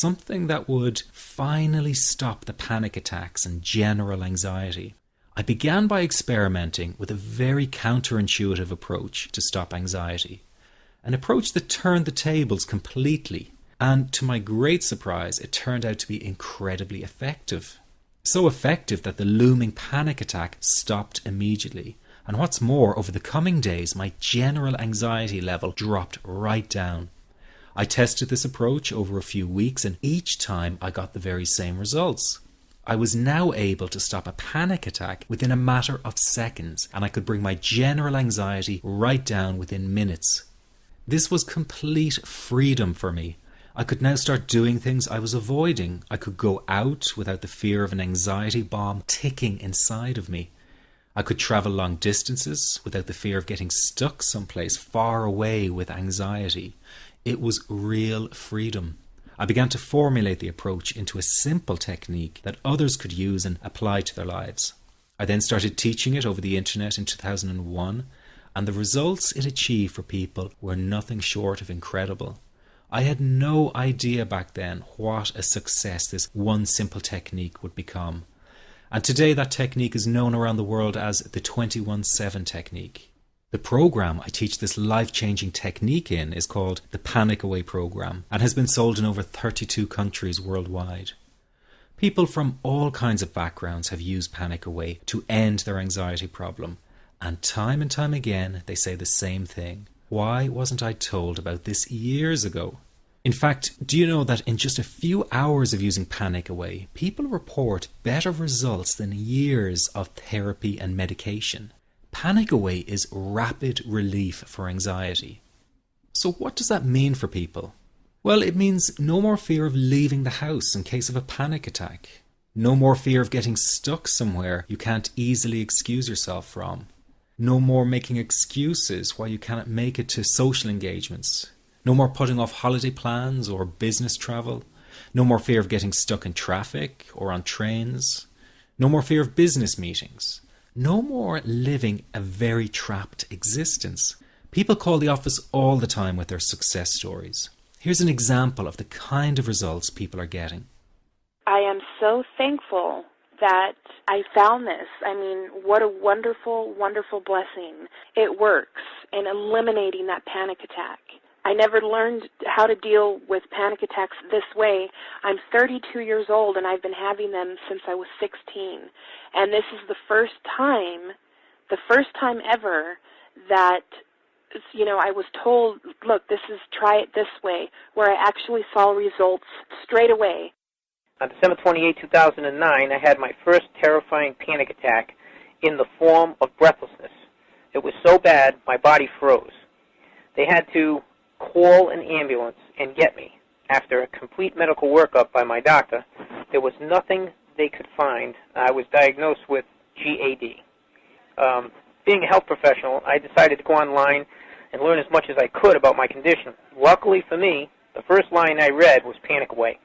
something that would finally stop the panic attacks and general anxiety. I began by experimenting with a very counterintuitive approach to stop anxiety, an approach that turned the tables completely, and to my great surprise, it turned out to be incredibly effective. So effective that the looming panic attack stopped immediately. And what's more, over the coming days, my general anxiety level dropped right down. I tested this approach over a few weeks, and each time I got the very same results. I was now able to stop a panic attack within a matter of seconds, and I could bring my general anxiety right down within minutes. This was complete freedom for me. I could now start doing things I was avoiding. I could go out without the fear of an anxiety bomb ticking inside of me. I could travel long distances without the fear of getting stuck someplace far away with anxiety. It was real freedom. I began to formulate the approach into a simple technique that others could use and apply to their lives. I then started teaching it over the internet in 2001, and the results it achieved for people were nothing short of incredible. I had no idea back then what a success this one simple technique would become. And today that technique is known around the world as the 21-7 technique. The program I teach this life-changing technique in is called the Panic Away program and has been sold in over 32 countries worldwide. People from all kinds of backgrounds have used Panic Away to end their anxiety problem. And time again they say the same thing. Why wasn't I told about this years ago? In fact, do you know that in just a few hours of using Panic Away, people report better results than years of therapy and medication? Panic Away is rapid relief for anxiety. So what does that mean for people? Well, it means no more fear of leaving the house in case of a panic attack. No more fear of getting stuck somewhere you can't easily excuse yourself from. No more making excuses why you cannot make it to social engagements. No more putting off holiday plans or business travel. No more fear of getting stuck in traffic or on trains. No more fear of business meetings. No more living a very trapped existence. People call the office all the time with their success stories. Here's an example of the kind of results people are getting. I am so thankful that I found this. I mean, what a wonderful, wonderful blessing. It works in eliminating that panic attack. I never learned how to deal with panic attacks this way. I'm 32 years old and I've been having them since I was 16. And this is the first time ever that, I was told, look, try it this way, where I actually saw results straight away. On December 28, 2009, I had my first terrifying panic attack in the form of breathlessness. It was so bad, my body froze. They had to call an ambulance and get me. After a complete medical workup by my doctor, there was nothing they could find. I was diagnosed with GAD. Being a health professional, I decided to go online and learn as much as I could about my condition. Luckily for me, the first line I read was Panic Away.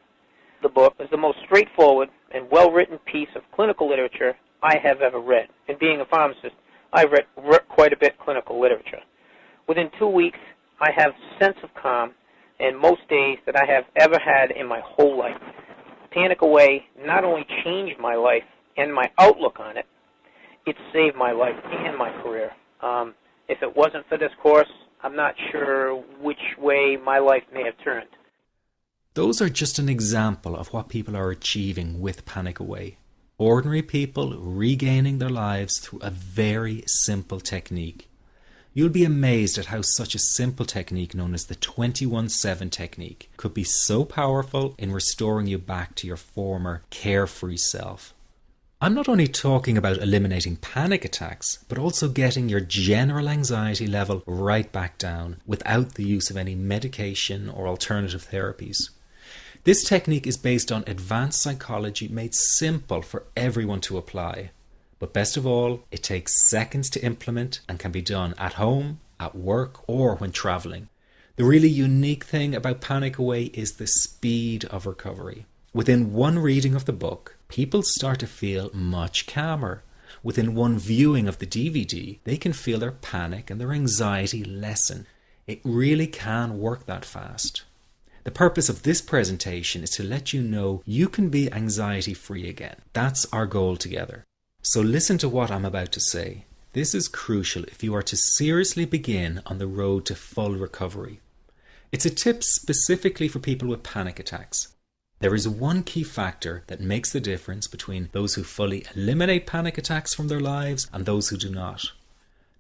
The book is the most straightforward and well-written piece of clinical literature I have ever read. And being a pharmacist, I've read quite a bit of clinical literature. Within 2 weeks, I have a sense of calm and most days that I have ever had in my whole life. Panic Away not only changed my life and my outlook on it, it saved my life and my career. If it wasn't for this course, I'm not sure which way my life may have turned. Those are just an example of what people are achieving with Panic Away. Ordinary people regaining their lives through a very simple technique. You'll be amazed at how such a simple technique known as the 21-7 technique could be so powerful in restoring you back to your former carefree self. I'm not only talking about eliminating panic attacks, but also getting your general anxiety level right back down without the use of any medication or alternative therapies. This technique is based on advanced psychology made simple for everyone to apply. But best of all, it takes seconds to implement and can be done at home, at work, or when traveling. The really unique thing about Panic Away is the speed of recovery. Within one reading of the book, people start to feel much calmer. Within one viewing of the DVD, they can feel their panic and their anxiety lessen. It really can work that fast. The purpose of this presentation is to let you know you can be anxiety-free again. That's our goal together. So listen to what I'm about to say. This is crucial if you are to seriously begin on the road to full recovery. It's a tip specifically for people with panic attacks. There is one key factor that makes the difference between those who fully eliminate panic attacks from their lives and those who do not.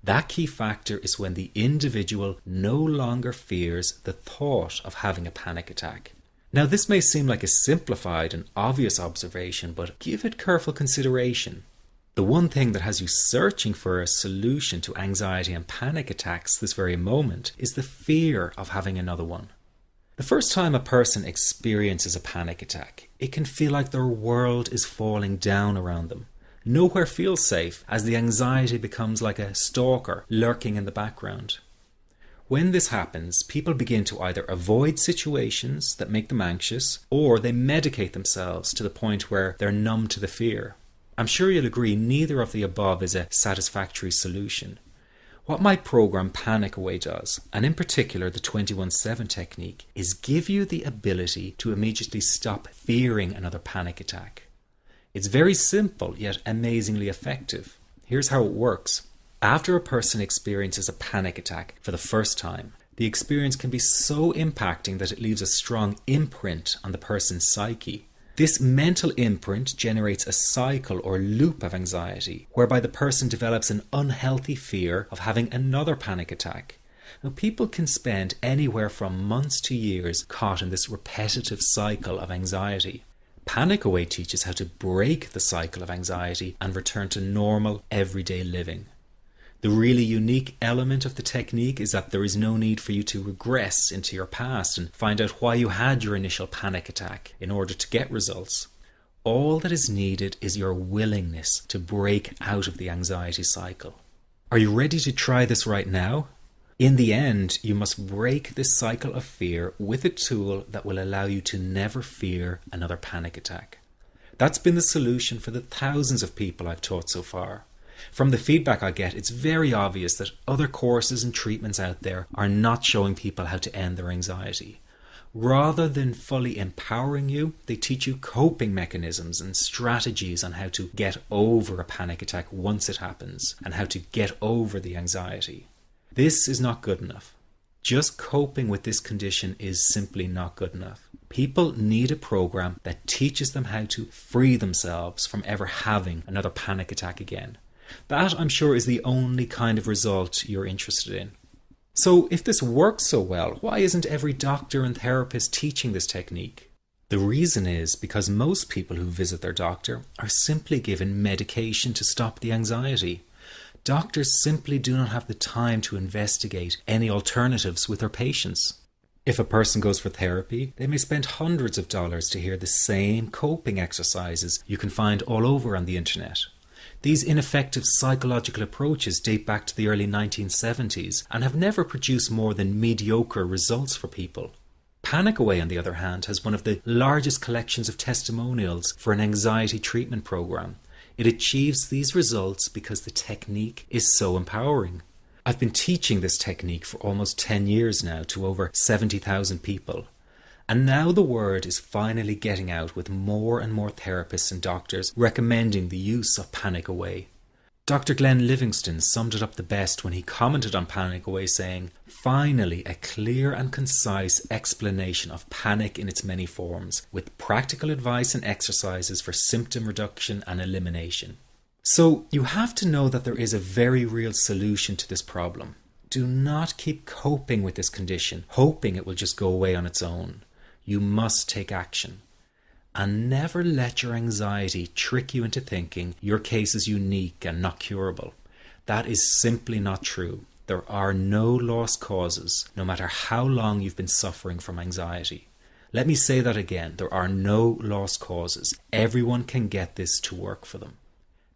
That key factor is when the individual no longer fears the thought of having a panic attack. Now, this may seem like a simplified and obvious observation, but give it careful consideration. The one thing that has you searching for a solution to anxiety and panic attacks this very moment is the fear of having another one. The first time a person experiences a panic attack, it can feel like their world is falling down around them. Nowhere feels safe as the anxiety becomes like a stalker lurking in the background. When this happens, people begin to either avoid situations that make them anxious, or they medicate themselves to the point where they're numb to the fear. I'm sure you'll agree neither of the above is a satisfactory solution. What my program Panic Away does, and in particular the 21-7 technique, is give you the ability to immediately stop fearing another panic attack. It's very simple yet amazingly effective. Here's how it works. After a person experiences a panic attack for the first time, the experience can be so impacting that it leaves a strong imprint on the person's psyche. This mental imprint generates a cycle or loop of anxiety, whereby the person develops an unhealthy fear of having another panic attack. Now, people can spend anywhere from months to years caught in this repetitive cycle of anxiety. Panic Away teaches how to break the cycle of anxiety and return to normal, everyday living. The really unique element of the technique is that there is no need for you to regress into your past and find out why you had your initial panic attack in order to get results. All that is needed is your willingness to break out of the anxiety cycle. Are you ready to try this right now? In the end, you must break this cycle of fear with a tool that will allow you to never fear another panic attack. That's been the solution for the thousands of people I've taught so far. From the feedback I get, it's very obvious that other courses and treatments out there are not showing people how to end their anxiety. Rather than fully empowering you, they teach you coping mechanisms and strategies on how to get over a panic attack once it happens and how to get over the anxiety. This is not good enough. Just coping with this condition is simply not good enough. People need a program that teaches them how to free themselves from ever having another panic attack again. That, I'm sure, is the only kind of result you're interested in. So if this works so well, why isn't every doctor and therapist teaching this technique? The reason is because most people who visit their doctor are simply given medication to stop the anxiety. Doctors simply do not have the time to investigate any alternatives with their patients. If a person goes for therapy, they may spend hundreds of dollars to hear the same coping exercises you can find all over on the internet. These ineffective psychological approaches date back to the early 1970s and have never produced more than mediocre results for people. Panic Away, on the other hand, has one of the largest collections of testimonials for an anxiety treatment program. It achieves these results because the technique is so empowering. I've been teaching this technique for almost 10 years now to over 70,000 people. And now the word is finally getting out with more and more therapists and doctors recommending the use of Panic Away. Dr. Glenn Livingston summed it up the best when he commented on Panic Away saying, "Finally, a clear and concise explanation of panic in its many forms, with practical advice and exercises for symptom reduction and elimination." So you have to know that there is a very real solution to this problem. Do not keep coping with this condition, hoping it will just go away on its own. You must take action. And never let your anxiety trick you into thinking your case is unique and not curable. That is simply not true. There are no lost causes, no matter how long you've been suffering from anxiety. Let me say that again. There are no lost causes. Everyone can get this to work for them.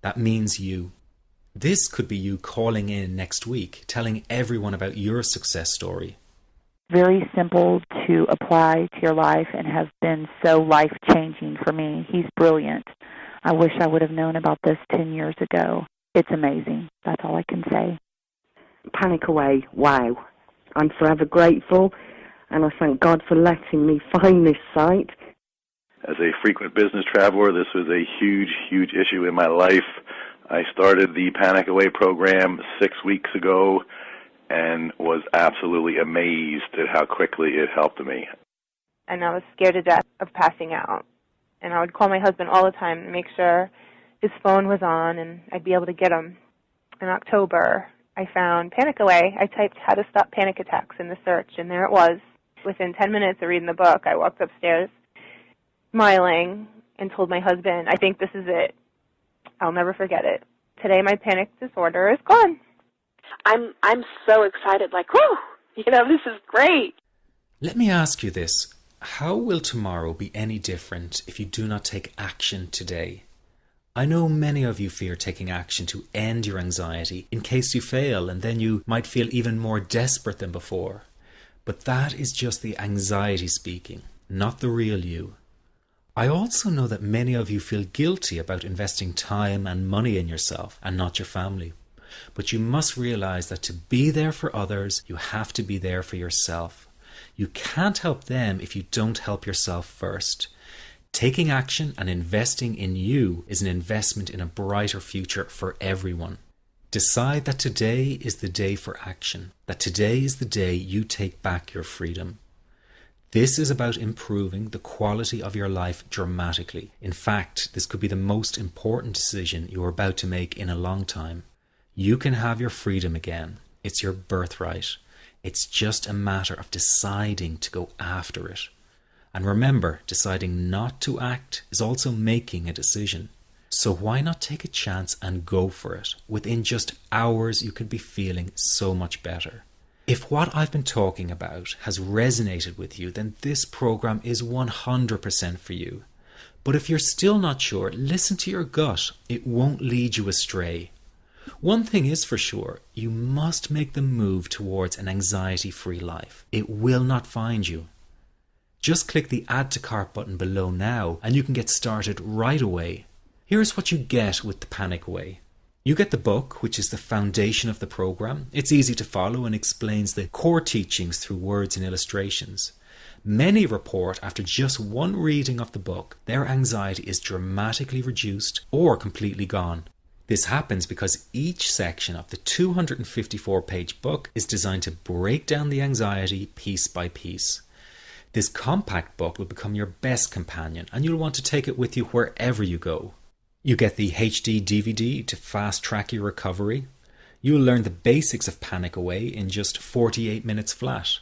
That means you. This could be you calling in next week, telling everyone about your success story. Very simple to apply to your life and has been so life-changing for me. He's brilliant. I wish I would have known about this 10 years ago. It's amazing. That's all I can say. Panic Away, wow. I'm forever grateful. and I thank God for letting me find this site. As a frequent business traveler, this was a huge, huge issue in my life. I started the Panic Away program 6 weeks ago and was absolutely amazed at how quickly it helped me. And I was scared to death of passing out. And I would call my husband all the time to make sure his phone was on and I'd be able to get him. In October, I found Panic Away. I typed how to stop panic attacks in the search, and there it was. Within 10 minutes of reading the book, I walked upstairs smiling and told my husband, I think this is it. I'll never forget it. Today my panic disorder is gone. I'm so excited, like, whoo, this is great. Let me ask you this. How will tomorrow be any different if you do not take action today? I know many of you fear taking action to end your anxiety in case you fail, and then you might feel even more desperate than before. But that is just the anxiety speaking, not the real you. I also know that many of you feel guilty about investing time and money in yourself and not your family. But you must realize that to be there for others, you have to be there for yourself. You can't help them if you don't help yourself first. Taking action and investing in you is an investment in a brighter future for everyone. Decide that today is the day for action, that today is the day you take back your freedom. This is about improving the quality of your life dramatically. In fact, this could be the most important decision you are about to make in a long time. You can have your freedom again. It's your birthright. It's just a matter of deciding to go after it. And remember, deciding not to act is also making a decision. So why not take a chance and go for it? Within just hours, you could be feeling so much better. If what I've been talking about has resonated with you, then this program is 100% for you. But if you're still not sure, listen to your gut. It won't lead you astray. One thing is for sure, you must make the move towards an anxiety-free life. It will not find you. Just click the Add to Cart button below now and you can get started right away. Here's what you get with the Panic Away. You get the book, which is the foundation of the program. It's easy to follow and explains the core teachings through words and illustrations. Many report after just one reading of the book, their anxiety is dramatically reduced or completely gone. This happens because each section of the 254-page book is designed to break down the anxiety piece by piece. This compact book will become your best companion and you'll want to take it with you wherever you go. You get the HD DVD to fast-track your recovery. You'll learn the basics of Panic Away in just 48 minutes flat.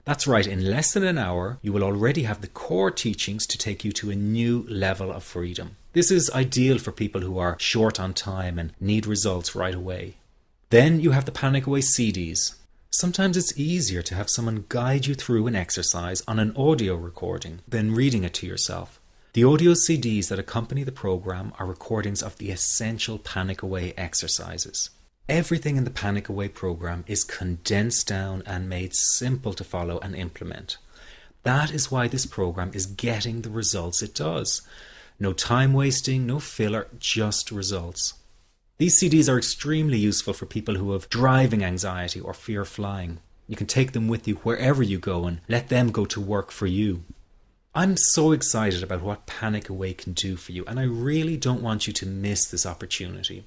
That's right, in less than an hour, you will already have the core teachings to take you to a new level of freedom. This is ideal for people who are short on time and need results right away. Then you have the Panic Away CDs. Sometimes it's easier to have someone guide you through an exercise on an audio recording than reading it to yourself. The audio CDs that accompany the program are recordings of the essential Panic Away exercises. Everything in the Panic Away program is condensed down and made simple to follow and implement. That is why this program is getting the results it does. No time wasting, no filler, just results. These CDs are extremely useful for people who have driving anxiety or fear flying. You can take them with you wherever you go and let them go to work for you. I'm so excited about what Panic Away can do for you, and I really don't want you to miss this opportunity.